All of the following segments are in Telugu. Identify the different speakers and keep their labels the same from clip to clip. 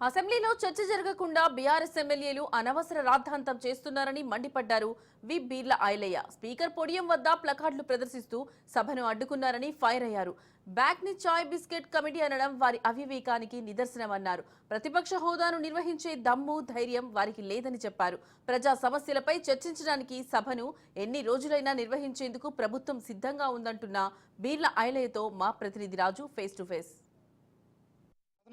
Speaker 1: అసెంబ్లీలో చర్చ జరగకుండా బీఆర్ఎస్ ఎమ్మెల్యేలు అనవసర రాద్ధాంతం చేస్తున్నారని మండిపడ్డారు whip Beerla Ilaiah. Speaker podium వద్ద ప్లకార్డులు ప్రదర్శిస్తూ సభను అడ్డుకున్నారని ఫైర్ అయ్యారు. బ్యాక్ ని చాయ్ బిస్కెట్ కమిటీ అనడం వారి అవివేకానికి నిదర్శనమన్నారు. ప్రతిపక్ష హోదాను నిర్వహించే దమ్ము ధైర్యం వారికి లేదని చెప్పారు. ప్రజా సమస్యలపై చర్చించడానికి సభను ఎన్ని రోజులైనా నిర్వహించేందుకు ప్రభుత్వం సిద్ధంగా ఉందంటున్న బీర్ల ఐలయ్యతో మా ప్రతినిధి రాజు ఫేస్ టు ఫేస్.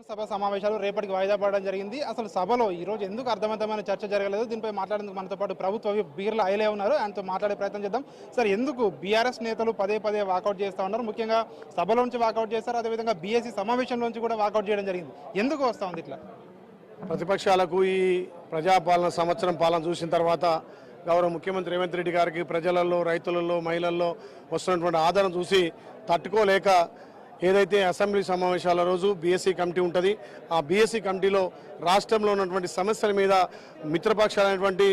Speaker 2: సభ సమావేశాలు రేపటికి వాయిదా పడడం జరిగింది. అసలు సభలో ఈ రోజు ఎందుకు అర్థవంతమైన చర్చ జరగలేదు, దీనిపై మాట్లాడేందుకు మనతో పాటు ప్రభుత్వ బీర్ల ఐలయ్య ఉన్నారు. ఆయనతో మాట్లాడే ప్రయత్నం చేద్దాం. సార్, ఎందుకు బీఆర్ఎస్ నేతలు పదే పదే వాకౌట్ చేస్తూ ఉన్నారు? ముఖ్యంగా సభలో నుంచి వాకౌట్ చేస్తారు, అదేవిధంగా బీఎస్సీ సమావేశంలోంచి కూడా వాకౌట్ చేయడం జరిగింది. ఎందుకు వస్తూ ఉంది ఇట్లా?
Speaker 3: ప్రతిపక్షాలకు ఈ ప్రజాపాలన సంవత్సరం పాలన చూసిన తర్వాత గౌరవ ముఖ్యమంత్రి రేవంత్ రెడ్డి గారికి ప్రజలలో, రైతులలో, మహిళల్లో వస్తున్నటువంటి ఆదరణ చూసి తట్టుకోలేక ఏదైతే అసెంబ్లీ సమావేశాల రోజు బీఎస్సీ కమిటీ ఉంటుంది, ఆ బీఎస్సీ కమిటీలో రాష్ట్రంలో ఉన్నటువంటి సమస్యల మీద మిత్రపక్షాలైనటువంటి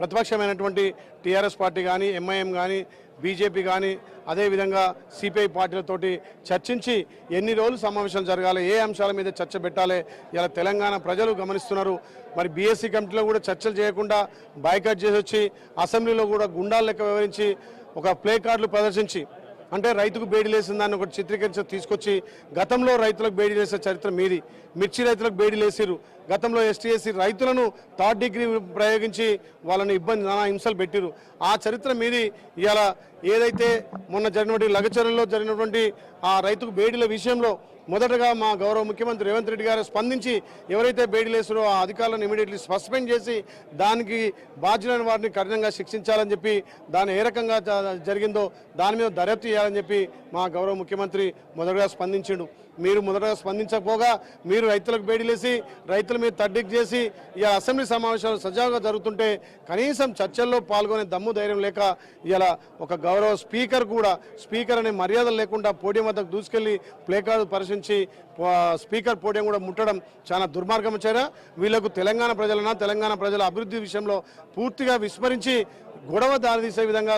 Speaker 3: ప్రతిపక్షమైనటువంటి టీఆర్ఎస్ పార్టీ కానీ, ఎంఐఎం కానీ, బీజేపీ కానీ, అదేవిధంగా సిపిఐ పార్టీలతోటి చర్చించి ఎన్ని రోజులు సమావేశాలు జరగాలి, ఏ అంశాల మీద చర్చ పెట్టాలి, ఇలా తెలంగాణ ప్రజలు గమనిస్తున్నారు. మరి బీఎస్సీ కమిటీలో కూడా చర్చలు చేయకుండా బాయ్కాట్ చేసి వచ్చి అసెంబ్లీలో కూడా గుండాల లెక్క వివరించి ఒక ప్లే కార్డులు ప్రదర్శించి, అంటే రైతుకు బేడీలేసిన దాన్ని ఒకటి చిత్రీకరించి తీసుకొచ్చి గతంలో రైతులకు బేడీలేసే చరిత్ర మీది. మిర్చి రైతులకు బేడీలేసారు. గతంలో ఎస్టీ రైతులను థర్డ్ డిగ్రీ ప్రయోగించి వాళ్ళని నానా హింసలు పెట్టిరు. ఆ చరిత్ర మీది ఇవాళ ఏదైతే మొన్న జరిగినటువంటి లగచర్లలో జరిగినటువంటి ఆ రైతుకు బేడీల విషయంలో మొదటగా మా గౌరవ ముఖ్యమంత్రి రేవంత్ రెడ్డి గారు స్పందించి ఎవరైతే బేడీలేసారో ఆ అధికారులను ఇమీడియట్లీ సస్పెండ్ చేసి దానికి బాధ్యులైన వారిని కఠినంగా శిక్షించాలని చెప్పి, దాన్ని ఏ రకంగా జరిగిందో దాని మీద దర్యాప్తు చేయాలని చెప్పి మా గౌరవ ముఖ్యమంత్రి మొదటగా స్పందించిండు. మీరు మొదటగా స్పందించకపోగా మీరు రైతులకు బేడీలేసి రైతుల మీద తడ్డిక్ చేసి ఇలా అసెంబ్లీ సమావేశాలు సజావుగా జరుగుతుంటే కనీసం చర్చల్లో పాల్గొనే దమ్ము ధైర్యం లేక ఇలా ఒక గౌరవ స్పీకర్ అనే మర్యాదలు లేకుండా పోడియం వద్దకు దూసుకెళ్లి ప్లేకార్డు పరిశీలించి స్పీకర్ పోడియం కూడా ముట్టడం చాలా దుర్మార్గం చర్య. వీళ్లకు తెలంగాణ ప్రజల అభివృద్ధి విషయంలో పూర్తిగా విస్మరించి గొడవ దారితీసే విధంగా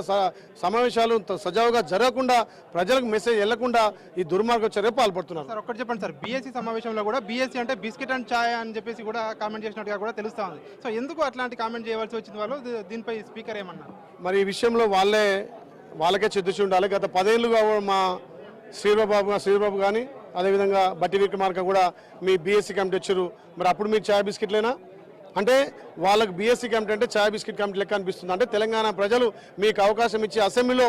Speaker 3: సమావేశాలు సజావుగా జరగకుండా ప్రజలకు మెసేజ్ వెళ్లకుండా ఈ దుర్మార్గ చర్య పాల్పడుతున్నారు.
Speaker 2: సార్, ఒక్కటి చెప్పండి సార్, బీఎస్సీ సమావేశంలో కూడా బీఎస్సీ అంటే బిస్కెట్ అండ్ ఛాయ్ అని చెప్పేసి కూడా కామెంట్ చేసినట్టుగా కూడా తెలుస్తా ఉంది. సో ఎందుకు అట్లాంటి కామెంట్ చేయవలసి వచ్చింది వాళ్ళు? దీనిపై స్పీకర్ ఏమన్నారు?
Speaker 3: మరి ఈ విషయంలో వాళ్ళకే చిత్తశుద్ధి ఉండాలి. గత 10 ఏళ్లుగా మా శ్రీబాబు కానీ, అదేవిధంగా బట్టి విక్రమార్క కూడా మీ బీఎస్సీ కమిటీ వచ్చారు. మరి అప్పుడు మీరు ఛాయ్ బిస్కెట్లేనా? అంటే వాళ్ళకి బీఎస్సీ కమిటీ అంటే ఛాయ్ బిస్కెట్ కమిటీ లెక్క అనిపిస్తుంది. అంటే తెలంగాణ ప్రజలు మీకు అవకాశం ఇచ్చి అసెంబ్లీలో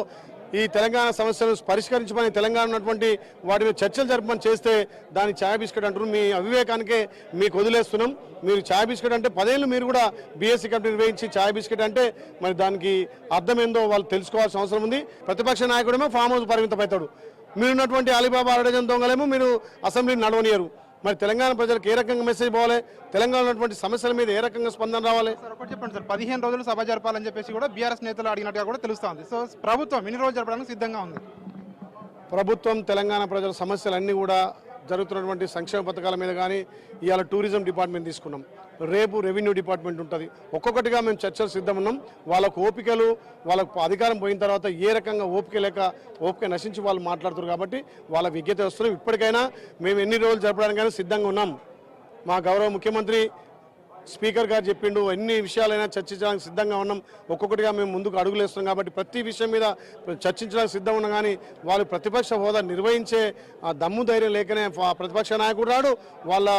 Speaker 3: ఈ తెలంగాణ సమస్యలను పరిష్కరించమని, తెలంగాణ ఉన్నటువంటి వాటి మీద చర్చలు జరపమని చేస్తే దాన్ని ఛాయ్ బిస్కెట్ అంటారు. మీ అవివేకానికే మీకు వదిలేస్తున్నాం. మీరు ఛాయ్ బిస్కెట్ అంటే 10 ఏళ్ళు మీరు కూడా బీఎస్సీ కమిటీ నిర్వహించి ఛాయ్ బిస్కెట్ అంటే మరి దానికి అర్థం ఏందో వాళ్ళు తెలుసుకోవాల్సిన అవసరం ఉంది. ప్రతిపక్ష నాయకుడేమో ఫామ్ హౌస్ పరిమితమవుతాడు. మీరున్నటువంటి అలీబాబా అరడజన్ దొంగలేమో మీరు అసెంబ్లీని నడవనియరు. మరి తెలంగాణ ప్రజలకు ఏ రకంగా మెసేజ్ పోవాలి? తెలంగాణ ఉన్నటువంటి సమస్యల మీద ఏ రకంగా స్పందన రావాలి?
Speaker 2: సార్, ఒకటి చెప్పండి సార్, 15 రోజులు సభ జరపాలని చెప్పేసి కూడా బీఆర్ఎస్ నేతలు అడిగినట్టుగా కూడా తెలుస్తోంది. సో ప్రభుత్వం ఎన్ని రోజులు జరపడానికి సిద్ధంగా ఉంది?
Speaker 3: ప్రభుత్వం తెలంగాణ ప్రజల సమస్యలన్నీ కూడా జరుగుతున్నటువంటి సంక్షేమ పథకాల మీద కానీ, ఇవాళ టూరిజం డిపార్ట్మెంట్ తీసుకున్నాం, రేపు రెవెన్యూ డిపార్ట్మెంట్ ఉంటుంది. ఒక్కొక్కటిగా మేము చర్చలు సిద్ధం ఉన్నాం. వాళ్ళకు ఓపికలు, వాళ్ళకు అధికారం పోయిన తర్వాత ఏ రకంగా ఓపిక నశించి వాళ్ళు మాట్లాడుతున్నారు కాబట్టి వాళ్ళ విజ్ఞత వస్తున్నాం. ఇప్పటికైనా మేము ఎన్ని రోజులు జరపడానికైనా సిద్ధంగా ఉన్నాం. మా గౌరవ ముఖ్యమంత్రి స్పీకర్ గారు చెప్పిండు, ఎన్ని విషయాలైనా చర్చించడానికి సిద్ధంగా ఉన్నాం. ఒక్కొక్కటిగా మేము ముందుకు అడుగులేస్తున్నాం కాబట్టి ప్రతి విషయం మీద చర్చించడానికి సిద్ధం ఉన్నాం. కానీ వాళ్ళు ప్రతిపక్ష హోదా నిర్వహించే దమ్ము ధైర్యం లేకనే ప్రతిపక్ష నాయకుడు రాడు. వాళ్ళ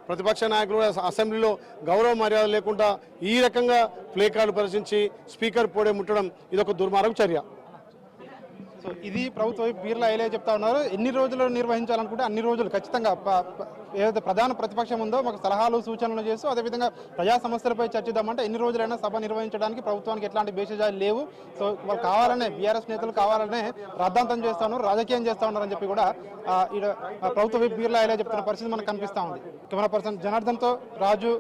Speaker 3: ప్రతిపక్ష నాయకులు అసెంబ్లీలో గౌరవ మర్యాద లేకుండా ఈ రకంగా ప్లే కార్డు పరిశీలించి స్పీకర్ పోడే ముట్టడం ఇదొక దుర్మార్గం చర్య.
Speaker 2: సో ఇది ప్రభుత్వ బీర్ల ఐలయ్య చెప్తా ఉన్నారు. ఎన్ని రోజులు నిర్వహించాలనుకుంటే అన్ని రోజులు ఖచ్చితంగా ఏదైతే ప్రధాన ప్రతిపక్షం ఉందో మాకు సలహాలు సూచనలు చేస్తూ అదేవిధంగా ప్రజా సమస్యలపై చర్చిద్దామంటే ఎన్ని రోజులైనా సభ నిర్వహించడానికి ప్రభుత్వానికి ఎట్లాంటి బేషజాలు లేవు. సో వాళ్ళు కావాలనే బీఆర్ఎస్ నేతలు కావాలనే రాద్ధాంతం చేస్తా ఉన్నారు, రాజకీయం చేస్తా ఉన్నారని చెప్పి కూడా ప్రభుత్వ బీర్ల ఐలయ్య చెప్తున్న పరిస్థితి మనకు కనిపిస్తూ ఉంది. కెమెరా పర్సన్ జనార్దన్తో రాజు.